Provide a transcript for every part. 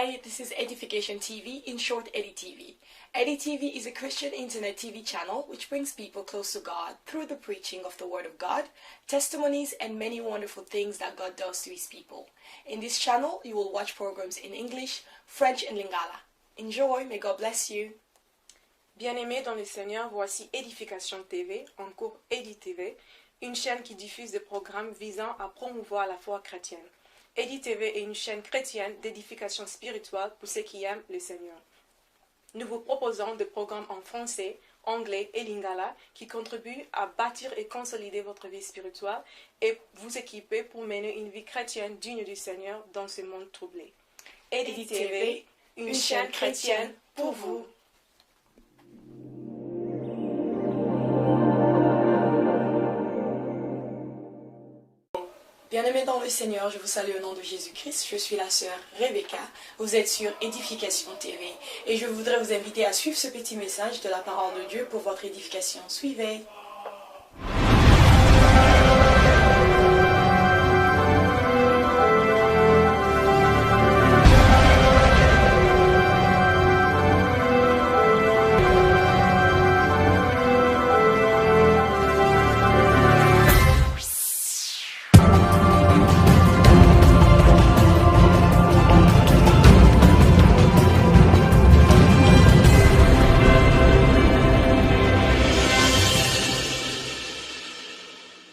Hi, this is Edification TV, in short Eddie TV. Eddie TV is a Christian internet TV channel which brings people close to God through the preaching of the Word of God, testimonies, and many wonderful things that God does to His people. In this channel, you will watch programs in English, French, and Lingala. Enjoy, may God bless you. Bien-aimés dans le Seigneur, voici Edification TV, en cours Eddie TV, une chaîne qui diffuse des programmes visant à promouvoir la foi chrétienne. Eddie TV est une chaîne chrétienne d'édification spirituelle pour ceux qui aiment le Seigneur. Nous vous proposons des programmes en français, anglais et lingala qui contribuent à bâtir et consolider votre vie spirituelle et vous équiper pour mener une vie chrétienne digne du Seigneur dans ce monde troublé. Eddie TV, une chaîne chrétienne pour vous. Bien-aimés dans le Seigneur, je vous salue au nom de Jésus-Christ. Je suis la sœur Rebecca. Vous êtes sur Edification TV. Et je voudrais vous inviter à suivre ce petit message de la parole de Dieu pour votre édification. Suivez.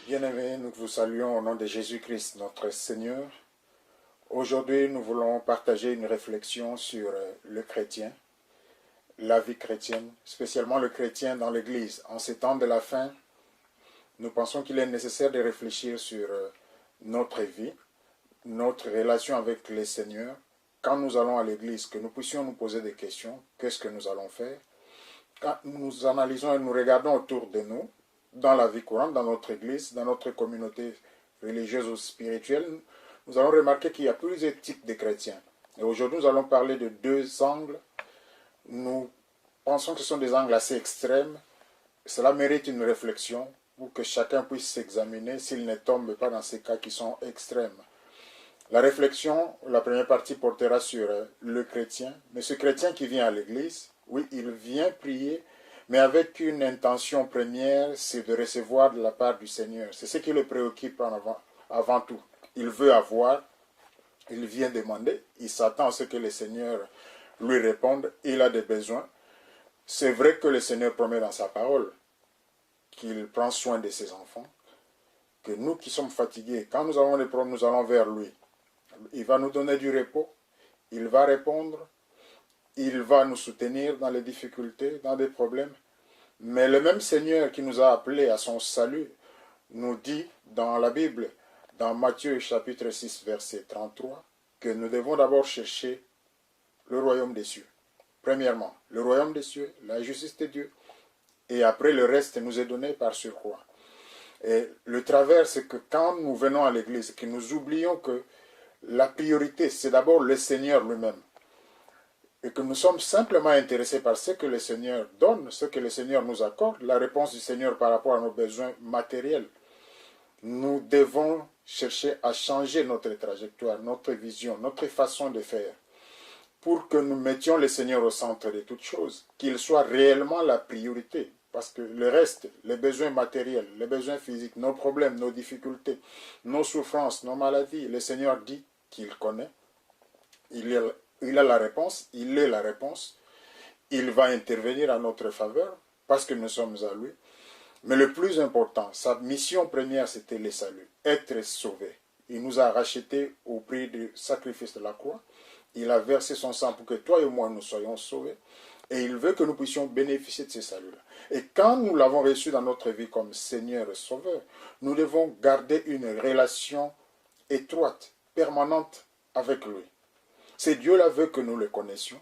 Bien-aimés, nous vous saluons au nom de Jésus-Christ, notre Seigneur. Aujourd'hui, nous voulons partager une réflexion sur le chrétien, la vie chrétienne, spécialement le chrétien dans l'Église. En ces temps de la fin, nous pensons qu'il est nécessaire de réfléchir sur notre vie, notre relation avec le Seigneur. Quand nous allons à l'Église, que nous puissions nous poser des questions, qu'est-ce que nous allons faire? Quand nous analysons et nous regardons autour de nous, dans la vie courante, dans notre église, dans notre communauté religieuse ou spirituelle, nous allons remarquer qu'il y a plusieurs types de chrétiens. Et aujourd'hui, nous allons parler de deux angles. Nous pensons que ce sont des angles assez extrêmes. Cela mérite une réflexion pour que chacun puisse s'examiner s'il ne tombe pas dans ces cas qui sont extrêmes. La réflexion, la première partie portera sur le chrétien. Mais ce chrétien qui vient à l'église, oui, il vient prier, mais avec une intention première, c'est de recevoir de la part du Seigneur. C'est ce qui le préoccupe avant tout. Il veut avoir, il vient demander, il s'attend à ce que le Seigneur lui réponde, il a des besoins. C'est vrai que le Seigneur promet dans sa parole qu'il prend soin de ses enfants, que nous qui sommes fatigués, quand nous avons des problèmes, nous allons vers lui. Il va nous donner du repos, il va répondre, il va nous soutenir dans les difficultés, dans des problèmes. Mais le même Seigneur qui nous a appelés à son salut nous dit dans la Bible, dans Matthieu chapitre 6, verset 33, que nous devons d'abord chercher le royaume des cieux. Premièrement, le royaume des cieux, la justice de Dieu, et après le reste nous est donné par surcroît. Et le travers, c'est que quand nous venons à l'église, que nous oublions que la priorité, c'est d'abord le Seigneur lui-même. Et que nous sommes simplement intéressés par ce que le Seigneur donne, ce que le Seigneur nous accorde, la réponse du Seigneur par rapport à nos besoins matériels. Nous devons chercher à changer notre trajectoire, notre vision, notre façon de faire, pour que nous mettions le Seigneur au centre de toutes choses, qu'il soit réellement la priorité. Parce que le reste, les besoins matériels, les besoins physiques, nos problèmes, nos difficultés, nos souffrances, nos maladies, le Seigneur dit qu'il connaît. Il a la réponse, il est la réponse. Il va intervenir à notre faveur parce que nous sommes à lui. Mais le plus important, sa mission première, c'était le salut, être sauvé. Il nous a rachetés au prix du sacrifice de la croix. Il a versé son sang pour que toi et moi nous soyons sauvés. Et il veut que nous puissions bénéficier de ce salut-là. Et quand nous l'avons reçu dans notre vie comme Seigneur et Sauveur, nous devons garder une relation étroite, permanente avec lui. C'est Dieu-là veut que nous le connaissions.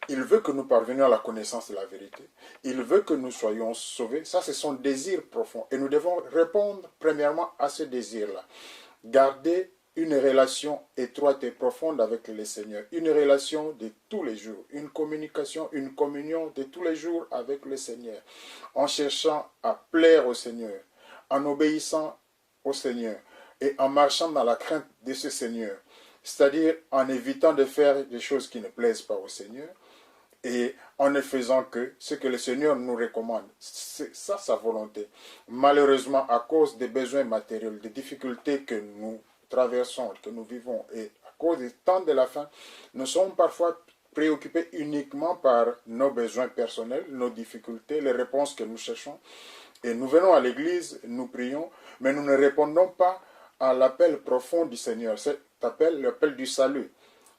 Il veut que nous parvenions à la connaissance de la vérité. Il veut que nous soyons sauvés. Ça, c'est son désir profond. Et nous devons répondre premièrement à ce désir-là. Garder une relation étroite et profonde avec le Seigneur. Une relation de tous les jours. Une communication, une communion de tous les jours avec le Seigneur. En cherchant à plaire au Seigneur. En obéissant au Seigneur. Et en marchant dans la crainte de ce Seigneur. c'est-à-dire en évitant de faire des choses qui ne plaisent pas au Seigneur, et en ne faisant que ce que le Seigneur nous recommande. C'est ça sa volonté. Malheureusement, à cause des besoins matériels, des difficultés que nous traversons, que nous vivons, et à cause du temps de la fin, nous sommes parfois préoccupés uniquement par nos besoins personnels, nos difficultés, les réponses que nous cherchons. Et nous venons à l'église, nous prions, mais nous ne répondons pas à l'appel profond du Seigneur, cet appel, l'appel du salut.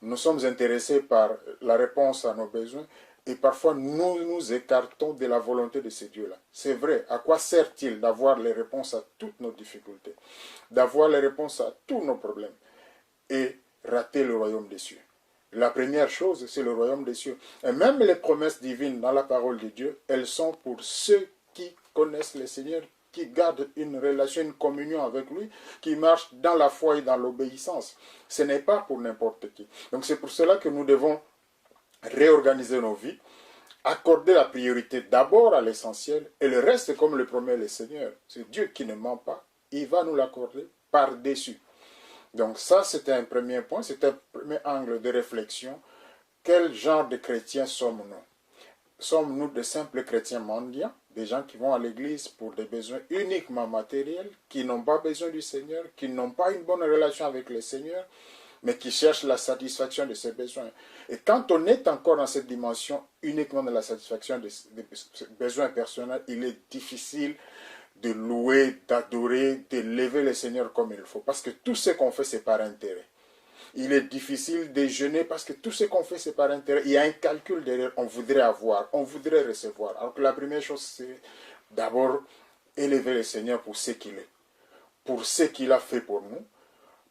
Nous sommes intéressés par la réponse à nos besoins et parfois nous nous écartons de la volonté de ce Dieu-là. C'est vrai, à quoi sert-il d'avoir les réponses à toutes nos difficultés, d'avoir les réponses à tous nos problèmes et rater le royaume des cieux? La première chose, c'est le royaume des cieux. Et même les promesses divines dans la parole de Dieu, elles sont pour ceux qui connaissent le Seigneur, qui gardent une relation, une communion avec lui, qui marchent dans la foi et dans l'obéissance. Ce n'est pas pour n'importe qui. Donc c'est pour cela que nous devons réorganiser nos vies, accorder la priorité d'abord à l'essentiel, et le reste, comme le promet le Seigneur, c'est Dieu qui ne ment pas, il va nous l'accorder par-dessus. Donc ça, c'est un premier point, c'est un premier angle de réflexion. Quel genre de chrétiens sommes-nous? Sommes-nous de simples chrétiens mendiants, des gens qui vont à l'église pour des besoins uniquement matériels, qui n'ont pas besoin du Seigneur, qui n'ont pas une bonne relation avec le Seigneur, mais qui cherchent la satisfaction de ses besoins? Et quand on est encore dans cette dimension uniquement de la satisfaction des besoins personnels, il est difficile de louer, d'adorer, d'élever le Seigneur comme il faut. Parce que tout ce qu'on fait, c'est par intérêt. Il est difficile de jeûner parce que tout ce qu'on fait, c'est par intérêt. Il y a un calcul derrière. On voudrait avoir, on voudrait recevoir. Alors que la première chose, c'est d'abord élever le Seigneur pour ce qu'il est. Pour ce qu'il a fait pour nous.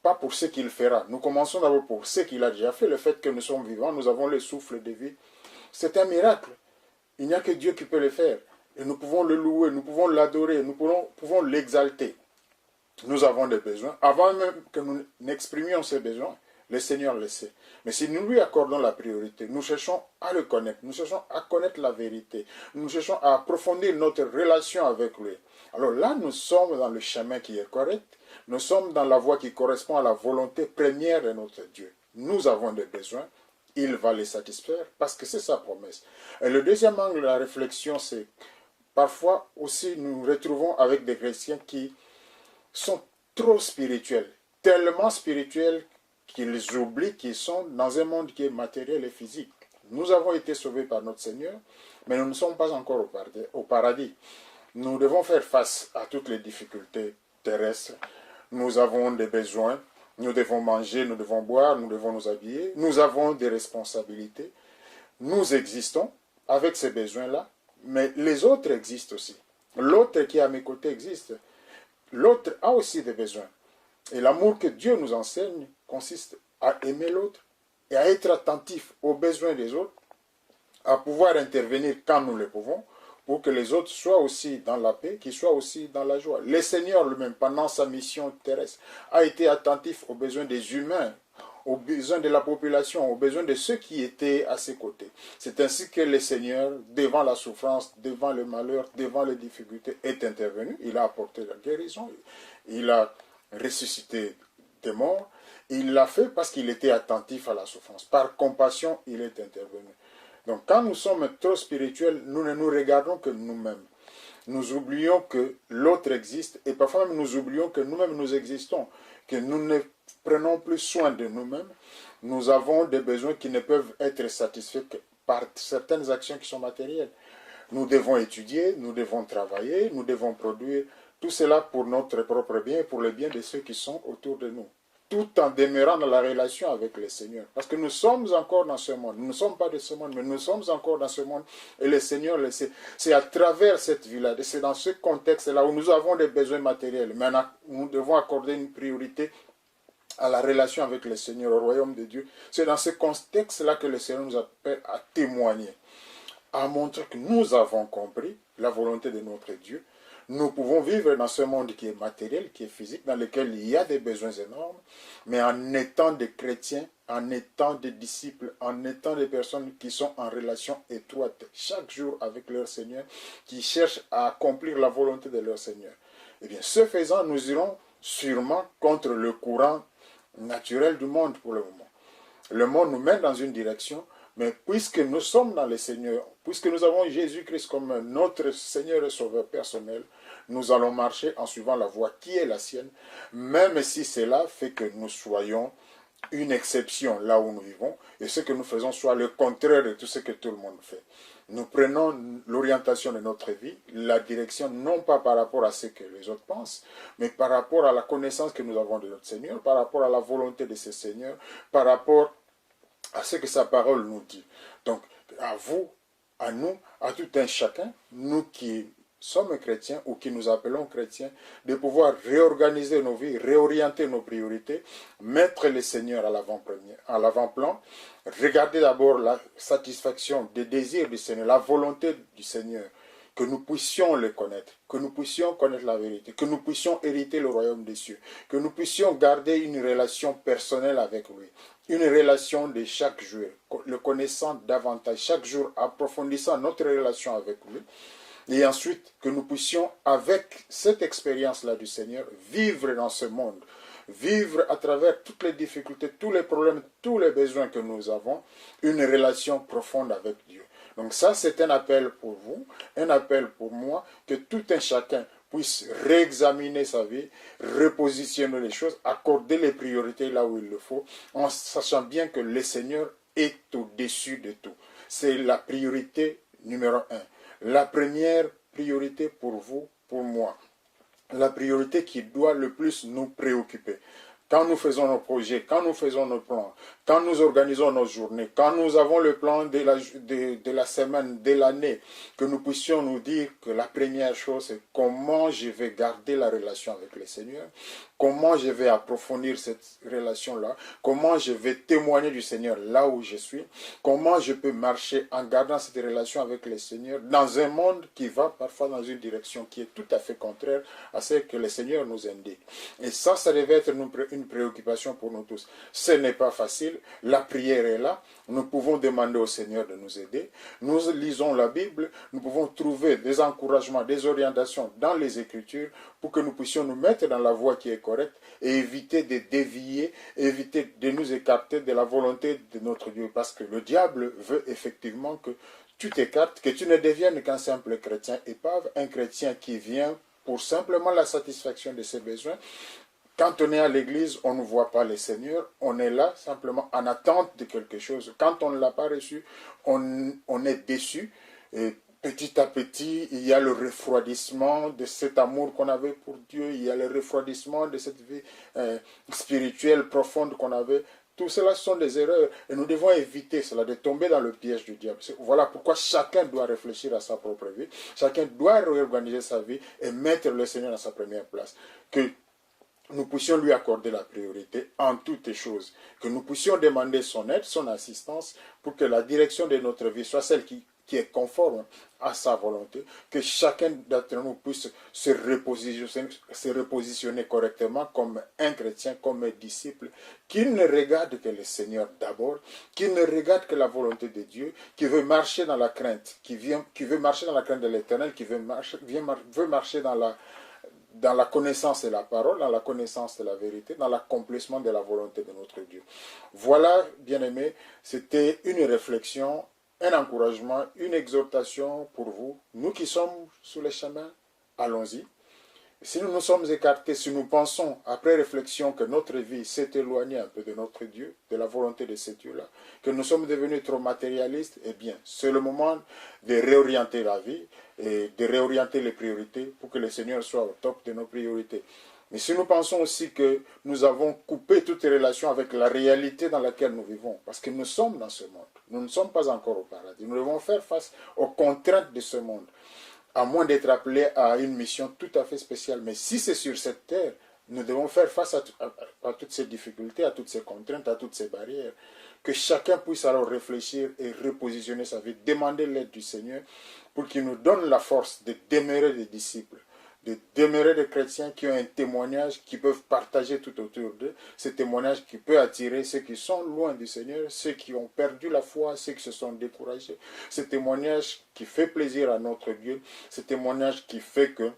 Pas pour ce qu'il fera. Nous commençons d'abord pour ce qu'il a déjà fait. Le fait que nous sommes vivants, nous avons le souffle de vie. C'est un miracle. Il n'y a que Dieu qui peut le faire. Et nous pouvons le louer, nous pouvons l'adorer, nous pouvons l'exalter. Nous avons des besoins. Avant même que nous n'exprimions ces besoins, le Seigneur le sait. Mais si nous lui accordons la priorité, nous cherchons à le connaître, nous cherchons à connaître la vérité, nous cherchons à approfondir notre relation avec lui. Alors là, nous sommes dans le chemin qui est correct, nous sommes dans la voie qui correspond à la volonté première de notre Dieu. Nous avons des besoins, il va les satisfaire parce que c'est sa promesse. Et le deuxième angle de la réflexion, c'est parfois aussi nous nous retrouvons avec des chrétiens qui sont trop spirituels, tellement spirituels qu'ils oublient qu'ils sont dans un monde qui est matériel et physique. Nous avons été sauvés par notre Seigneur, mais nous ne sommes pas encore au paradis. Nous devons faire face à toutes les difficultés terrestres. Nous avons des besoins, nous devons manger, nous devons boire, nous devons nous habiller. Nous avons des responsabilités. Nous existons avec ces besoins-là, mais les autres existent aussi. L'autre qui est à mes côtés existe. L'autre a aussi des besoins. Et l'amour que Dieu nous enseigne consiste à aimer l'autre et à être attentif aux besoins des autres, à pouvoir intervenir quand nous le pouvons, pour que les autres soient aussi dans la paix, qu'ils soient aussi dans la joie. Le Seigneur lui-même, pendant sa mission terrestre, a été attentif aux besoins des humains, aux besoins de la population, aux besoins de ceux qui étaient à ses côtés. C'est ainsi que le Seigneur, devant la souffrance, devant le malheur, devant les difficultés, est intervenu. Il a apporté la guérison, il a ressuscité des morts. Il l'a fait parce qu'il était attentif à la souffrance. Par compassion, il est intervenu. Donc quand nous sommes trop spirituels, nous ne nous regardons que nous-mêmes. Nous oublions que l'autre existe et parfois même nous oublions que nous-mêmes nous existons, que nous ne prenons plus soin de nous-mêmes. Nous avons des besoins qui ne peuvent être satisfaits que par certaines actions qui sont matérielles. Nous devons étudier, nous devons travailler, nous devons produire, tout cela pour notre propre bien et pour le bien de ceux qui sont autour de nous, tout en demeurant dans la relation avec le Seigneur. Parce que nous sommes encore dans ce monde. Nous ne sommes pas de ce monde, mais nous sommes encore dans ce monde. Et le Seigneur le sait. C'est à travers cette vie-là, c'est dans ce contexte-là où nous avons des besoins matériels. Mais nous devons accorder une priorité à la relation avec le Seigneur, au royaume de Dieu. C'est dans ce contexte-là que le Seigneur nous appelle à témoigner, à montrer que nous avons compris la volonté de notre Dieu. Nous pouvons vivre dans ce monde qui est matériel, qui est physique, dans lequel il y a des besoins énormes, mais en étant des chrétiens, en étant des disciples, en étant des personnes qui sont en relation étroite chaque jour avec leur Seigneur, qui cherchent à accomplir la volonté de leur Seigneur. Eh bien, ce faisant, nous irons sûrement contre le courant naturelles du monde pour le moment. Le monde nous mène dans une direction, mais puisque nous sommes dans le Seigneur, puisque nous avons Jésus-Christ comme notre Seigneur et Sauveur personnel, nous allons marcher en suivant la voie qui est la sienne, même si cela fait que nous soyons une exception là où nous vivons, et ce que nous faisons soit le contraire de tout ce que tout le monde fait. Nous prenons l'orientation de notre vie, la direction, non pas par rapport à ce que les autres pensent, mais par rapport à la connaissance que nous avons de notre Seigneur, par rapport à la volonté de ce Seigneur, par rapport à ce que sa parole nous dit. Donc, à vous, à nous, à tout un chacun, nous qui sommes chrétiens ou qui nous appelons chrétiens, de pouvoir réorganiser nos vies, réorienter nos priorités, mettre le Seigneur à l'avant-plan, regarder d'abord la satisfaction des désirs du Seigneur, la volonté du Seigneur, que nous puissions le connaître, que nous puissions connaître la vérité, que nous puissions hériter le royaume des cieux, que nous puissions garder une relation personnelle avec lui, une relation de chaque jour, le connaissant davantage, chaque jour approfondissant notre relation avec lui, et ensuite que nous puissions, avec cette expérience-là du Seigneur, vivre dans ce monde, vivre à travers toutes les difficultés, tous les problèmes, tous les besoins que nous avons, une relation profonde avec Dieu. Donc ça, c'est un appel pour vous, un appel pour moi, que tout un chacun puisse réexaminer sa vie, repositionner les choses, accorder les priorités là où il le faut, en sachant bien que le Seigneur est au-dessus de tout. C'est la priorité numéro 1. La première priorité pour vous, pour moi. La priorité qui doit le plus nous préoccuper. Quand nous faisons nos projets, quand nous faisons nos plans, quand nous organisons nos journées, quand nous avons le plan de la semaine, de l'année, que nous puissions nous dire que la première chose, c'est comment je vais garder la relation avec le Seigneur, comment je vais approfondir cette relation-là, comment je vais témoigner du Seigneur là où je suis, comment je peux marcher en gardant cette relation avec le Seigneur dans un monde qui va parfois dans une direction qui est tout à fait contraire à ce que le Seigneur nous indique. Et ça devait être une préoccupation pour nous tous. Ce n'est pas facile, la prière est là, nous pouvons demander au Seigneur de nous aider, nous lisons la Bible, nous pouvons trouver des encouragements, des orientations dans les Écritures pour que nous puissions nous mettre dans la voie qui est correcte et éviter de dévier, éviter de nous écarter de la volonté de notre Dieu. Parce que le diable veut effectivement que tu t'écartes, que tu ne deviennes qu'un simple chrétien épave, un chrétien qui vient pour simplement la satisfaction de ses besoins. Quand on est à l'église, on ne voit pas le Seigneur, on est là simplement en attente de quelque chose. Quand on ne l'a pas reçu, on est déçu. Et petit à petit, il y a le refroidissement de cet amour qu'on avait pour Dieu, il y a le refroidissement de cette vie spirituelle profonde qu'on avait. Tout cela sont des erreurs et nous devons éviter cela, de tomber dans le piège du diable. Voilà pourquoi chacun doit réfléchir à sa propre vie, chacun doit réorganiser sa vie et mettre le Seigneur à sa première place. Que nous puissions lui accorder la priorité en toutes choses, que nous puissions demander son aide, son assistance, pour que la direction de notre vie soit celle qui est conforme à sa volonté, que chacun d'entre nous puisse se repositionner correctement comme un chrétien, comme un disciple, qui ne regarde que le Seigneur d'abord, qui ne regarde que la volonté de Dieu, qui veut marcher dans la crainte, qui veut marcher dans la crainte de l'Éternel, qui veut marcher dans la connaissance de la parole, dans la connaissance de la vérité, dans l'accomplissement de la volonté de notre Dieu. Voilà, bien-aimés, c'était une réflexion, un encouragement, une exhortation pour vous. Nous qui sommes sur le chemin, allons-y. Si nous nous sommes écartés, si nous pensons, après réflexion, que notre vie s'est éloignée un peu de notre Dieu, de la volonté de ce Dieu-là, que nous sommes devenus trop matérialistes, eh bien, c'est le moment de réorienter la vie et de réorienter les priorités pour que le Seigneur soit au top de nos priorités. Mais si nous pensons aussi que nous avons coupé toute relation avec la réalité dans laquelle nous vivons, parce que nous sommes dans ce monde, nous ne sommes pas encore au paradis, nous devons faire face aux contraintes de ce monde, à moins d'être appelés à une mission tout à fait spéciale. Mais si c'est sur cette terre, nous devons faire face à toutes ces difficultés, à toutes ces contraintes, à toutes ces barrières. Que chacun puisse alors réfléchir et repositionner sa vie, demander l'aide du Seigneur pour qu'il nous donne la force de demeurer des disciples, de demeurer des chrétiens qui ont un témoignage, qui peuvent partager tout autour d'eux, ce témoignage qui peut attirer ceux qui sont loin du Seigneur, ceux qui ont perdu la foi, ceux qui se sont découragés, ce témoignage qui fait plaisir à notre Dieu, ce témoignage qui fait que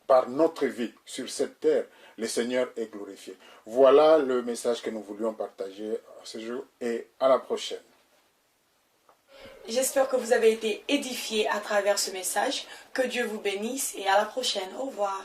par notre vie sur cette terre, le Seigneur est glorifié. Voilà le message que nous voulions partager ce jour et à la prochaine. J'espère que vous avez été édifiés à travers ce message. Que Dieu vous bénisse et à la prochaine. Au revoir.